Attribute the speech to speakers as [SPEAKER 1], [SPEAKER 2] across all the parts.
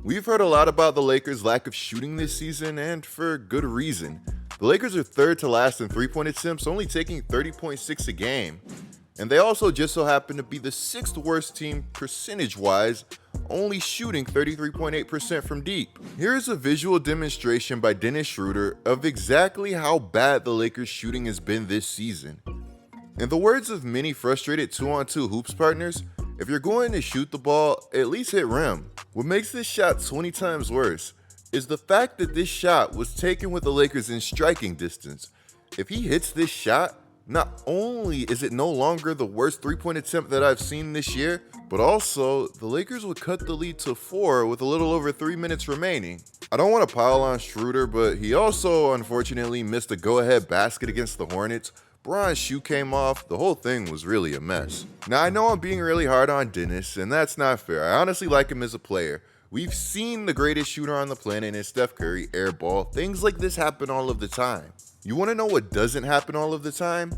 [SPEAKER 1] We've heard a lot about the Lakers' lack of shooting this season, and for good reason. The Lakers are third to last in three-point attempts, only taking 30.6 a game. And they also just so happen to be the sixth worst team percentage-wise, only shooting 33.8% from deep. Here's a visual demonstration by Dennis Schroeder of exactly how bad the Lakers' shooting has been this season. In the words of many frustrated 2-on-2 hoops partners, if you're going to shoot the ball, at least hit rim. What makes this shot 20 times worse is the fact that this shot was taken with the Lakers in striking distance. If he hits this shot, not only is it no longer the worst three-point attempt that I've seen this year, but also the Lakers would cut the lead to 4 with a little over 3 minutes remaining. I don't want to pile on Schroeder, but he also unfortunately missed a go-ahead basket against the Hornets. Bron's shoe came off, the whole thing was really a mess. Now I know I'm being really hard on Dennis, and that's not fair. I honestly like him as a player. We've seen the greatest shooter on the planet in Steph Curry airball. Things like this happen all of the time. You want to know what doesn't happen all of the time?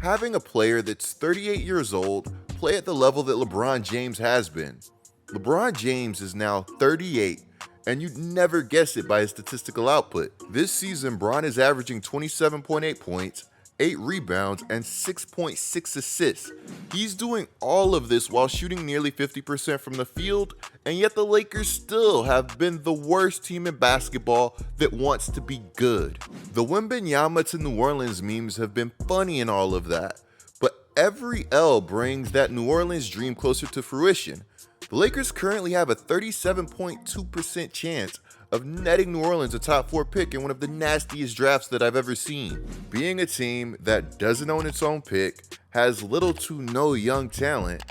[SPEAKER 1] Having a player that's 38 years old play at the level that LeBron James has been. LeBron James is now 38, and you'd never guess it by his statistical output. This season, Bron is averaging 27.8 points, 8 rebounds, and 6.6 assists. He's doing all of this while shooting nearly 50% from the field, and yet the Lakers still have been the worst team in basketball that wants to be good. The Wembanyama to New Orleans memes have been funny and all of that, but every L brings that New Orleans dream closer to fruition. The Lakers currently have a 37.2% chance of netting New Orleans a top 4 pick in one of the nastiest drafts that I've ever seen. Being a team that doesn't own its own pick, has little to no young talent,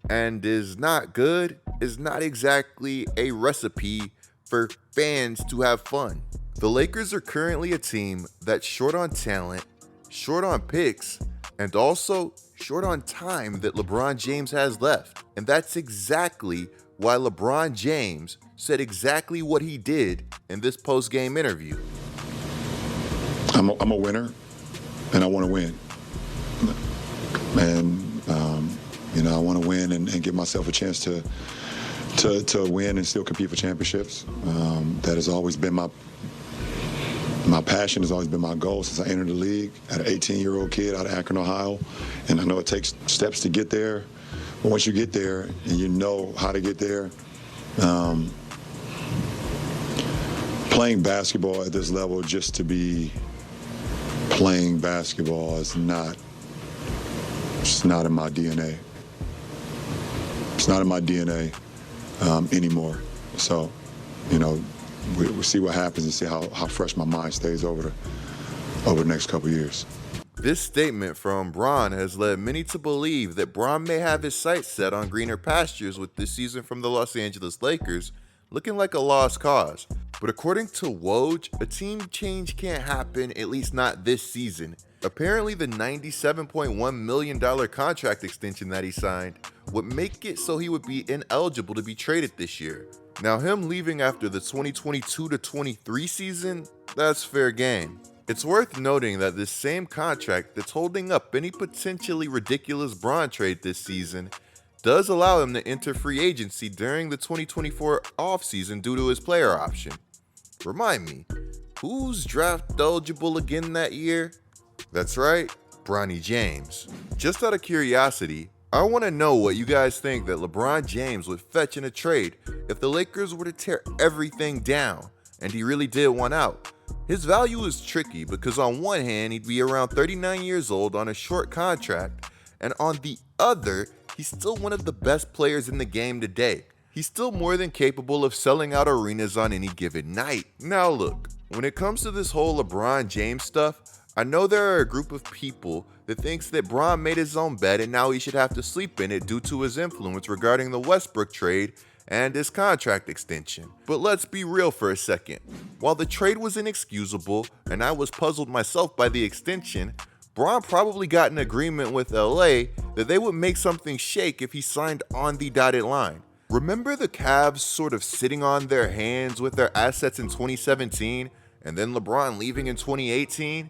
[SPEAKER 1] and is not good is not exactly a recipe for fans to have fun. The Lakers are currently a team that's short on talent, short on picks, and also short on time that LeBron James has left. And that's exactly why LeBron James said exactly what he did in this post-game interview.
[SPEAKER 2] I'm a winner, and I want to win. And, I want to win and give myself a chance to win and still compete for championships. That has always been my passion, has always been my goal since I entered the league as an 18-year-old kid out of Akron, Ohio. And I know it takes steps to get there. But once you get there and you know how to get there, playing basketball at this level just to be playing basketball is not in my DNA. It's not in my DNA anymore. So, we'll see what happens and see how fresh my mind stays over the next couple of years.
[SPEAKER 1] This statement from Bron has led many to believe that Bron may have his sights set on greener pastures with this season from the Los Angeles Lakers looking like a lost cause. But according to Woj, a team change can't happen, at least not this season. Apparently the $97.1 million contract extension that he signed would make it so he would be ineligible to be traded this year. Now him leaving after the 2022-23 season, that's fair game. It's worth noting that this same contract that's holding up any potentially ridiculous Bron trade this season does allow him to enter free agency during the 2024 offseason due to his player option. Remind me, who's draft eligible again that year? That's right, Bronny James. Just out of curiosity, I want to know what you guys think that LeBron James would fetch in a trade if the Lakers were to tear everything down and he really did want out. His value is tricky because on one hand, he'd be around 39 years old on a short contract, and on the other, he's still one of the best players in the game today. He's still more than capable of selling out arenas on any given night. Now look, when it comes to this whole LeBron James stuff, I know there are a group of people that thinks that Bron made his own bed and now he should have to sleep in it due to his influence regarding the Westbrook trade and his contract extension. But let's be real for a second. While the trade was inexcusable and I was puzzled myself by the extension, Bron probably got an agreement with LA that they would make something shake if he signed on the dotted line. Remember the Cavs sort of sitting on their hands with their assets in 2017 and then LeBron leaving in 2018?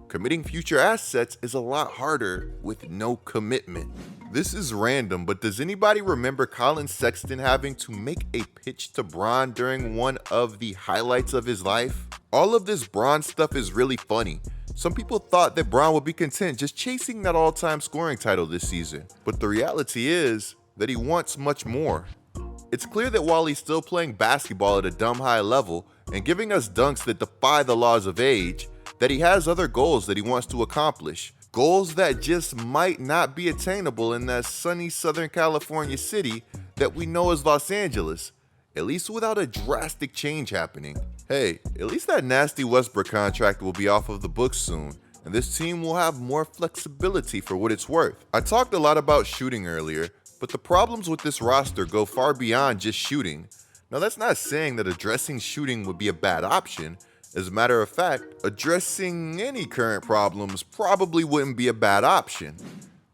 [SPEAKER 1] Committing future assets is a lot harder with no commitment. This is random, but does anybody remember Colin Sexton having to make a pitch to Bron during one of the highlights of his life? All of this Bron stuff is really funny. Some people thought that Bron would be content just chasing that all-time scoring title this season, but the reality is that he wants much more. It's clear that while he's still playing basketball at a dumb high level and giving us dunks that defy the laws of age, that he has other goals that he wants to accomplish. Goals that just might not be attainable in that sunny Southern California city that we know as Los Angeles, at least without a drastic change happening. Hey, at least that nasty Westbrook contract will be off of the books soon, and this team will have more flexibility for what it's worth. I talked a lot about shooting earlier, but the problems with this roster go far beyond just shooting. Now, that's not saying that addressing shooting would be a bad option. As a matter of fact, addressing any current problems probably wouldn't be a bad option.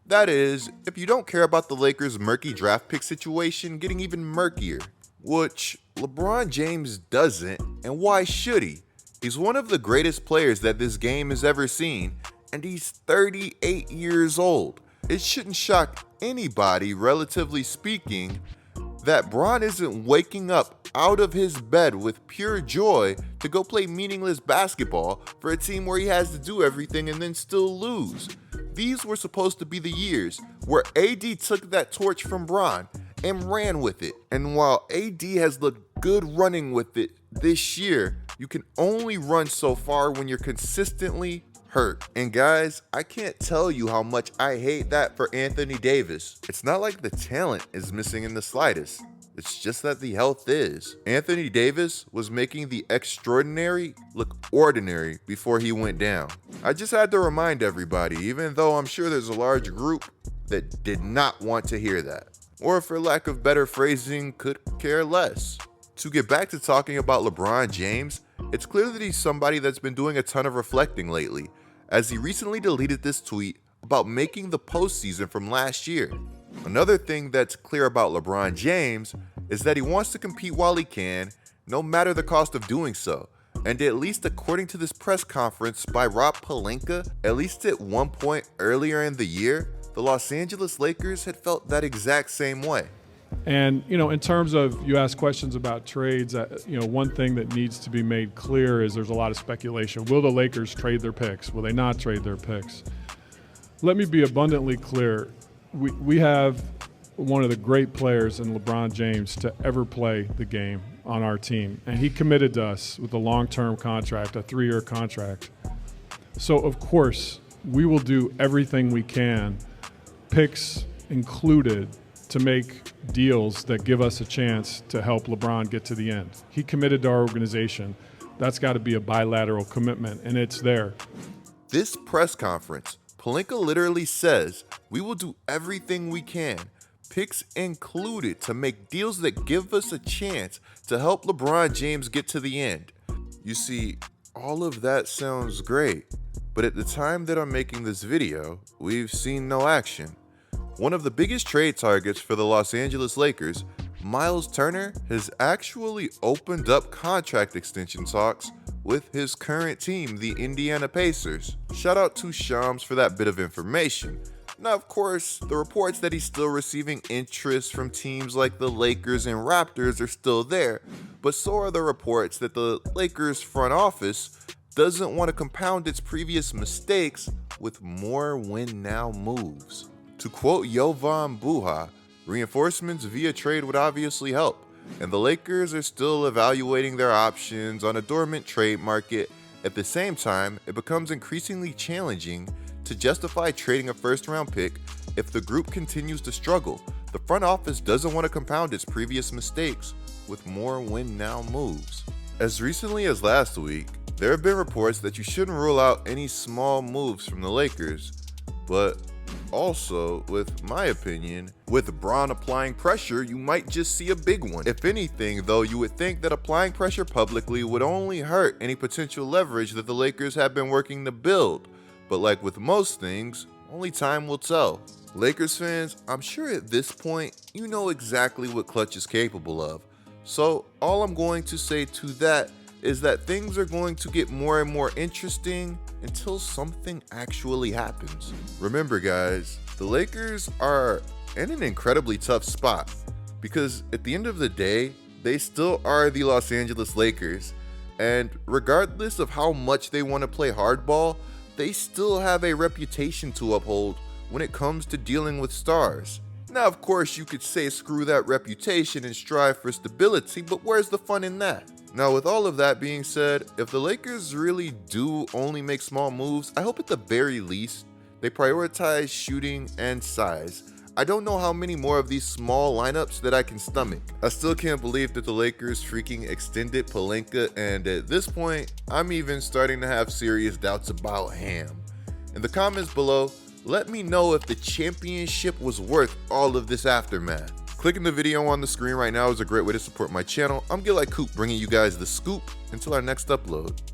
[SPEAKER 1] That is, if you don't care about the Lakers' murky draft pick situation getting even murkier, which LeBron James doesn't, and why should he? He's one of the greatest players that this game has ever seen, and he's 38 years old. It shouldn't shock anybody, relatively speaking, that Bron isn't waking up out of his bed with pure joy to go play meaningless basketball for a team where he has to do everything and then still lose. These were supposed to be the years where AD took that torch from Bron and ran with it. And while AD has looked good running with it this year, you can only run so far when you're consistently hurt. And guys, I can't tell you how much I hate that for Anthony Davis. It's not like the talent is missing in the slightest. It's just that the health is. Anthony Davis was making the extraordinary look ordinary before he went down. I just had to remind everybody, even though I'm sure there's a large group that did not want to hear that, or for lack of better phrasing, could care less. To get back to talking about LeBron James, it's clear that he's somebody that's been doing a ton of reflecting lately, as he recently deleted this tweet about making the postseason from last year. Another thing that's clear about LeBron James is that he wants to compete while he can, no matter the cost of doing so. And at least according to this press conference by Rob Pelinka, at least at one point earlier in the year, the Los Angeles Lakers had felt that exact same way.
[SPEAKER 3] And, in terms of, you ask questions about trades, one thing that needs to be made clear is there's a lot of speculation. Will the Lakers trade their picks? Will they not trade their picks? Let me be abundantly clear. We have one of the great players in LeBron James to ever play the game on our team. And he committed to us with a long-term contract, a 3-year contract. So, of course, we will do everything we can, picks included, to make deals that give us a chance to help LeBron get to the end. He committed to our organization. That's got to be a bilateral commitment, and it's there.
[SPEAKER 1] This press conference, Pelinka literally says, we will do everything we can, picks included, to make deals that give us a chance to help LeBron James get to the end. You see, all of that sounds great, but at the time that I'm making this video, we've seen no action. One of the biggest trade targets for the Los Angeles Lakers, Miles Turner, has actually opened up contract extension talks with his current team, the Indiana Pacers. Shout out to Shams for that bit of information. Now, of course, the reports that he's still receiving interest from teams like the Lakers and Raptors are still there, but so are the reports that the Lakers front office doesn't want to compound its previous mistakes with more win-now moves. To quote Jovan Buha, reinforcements via trade would obviously help, and the Lakers are still evaluating their options on a dormant trade market. At the same time, it becomes increasingly challenging to justify trading a first-round pick if the group continues to struggle. The front office doesn't want to compound its previous mistakes with more win-now moves. As recently as last week, there have been reports that you shouldn't rule out any small moves from the Lakers, but also, with my opinion, with Bron applying pressure, you might just see a big one. If anything, though, you would think that applying pressure publicly would only hurt any potential leverage that the Lakers have been working to build. But like with most things, only time will tell. Lakers fans, I'm sure at this point, you know exactly what Clutch is capable of. So all I'm going to say to that is that things are going to get more and more interesting until something actually happens. Remember guys, the Lakers are in an incredibly tough spot because at the end of the day, they still are the Los Angeles Lakers, and regardless of how much they want to play hardball, they still have a reputation to uphold when it comes to dealing with stars. Now, of course, you could say screw that reputation and strive for stability, but where's the fun in that? Now, with all of that being said, if the Lakers really do only make small moves, I hope at the very least they prioritize shooting and size. I don't know how many more of these small lineups that I can stomach. I still can't believe that the Lakers freaking extended Pelinka, and at this point, I'm even starting to have serious doubts about Ham. In the comments below, let me know if the championship was worth all of this aftermath. Clicking the video on the screen right now is a great way to support my channel. I'm GetLikeCoop, bringing you guys the scoop until our next upload.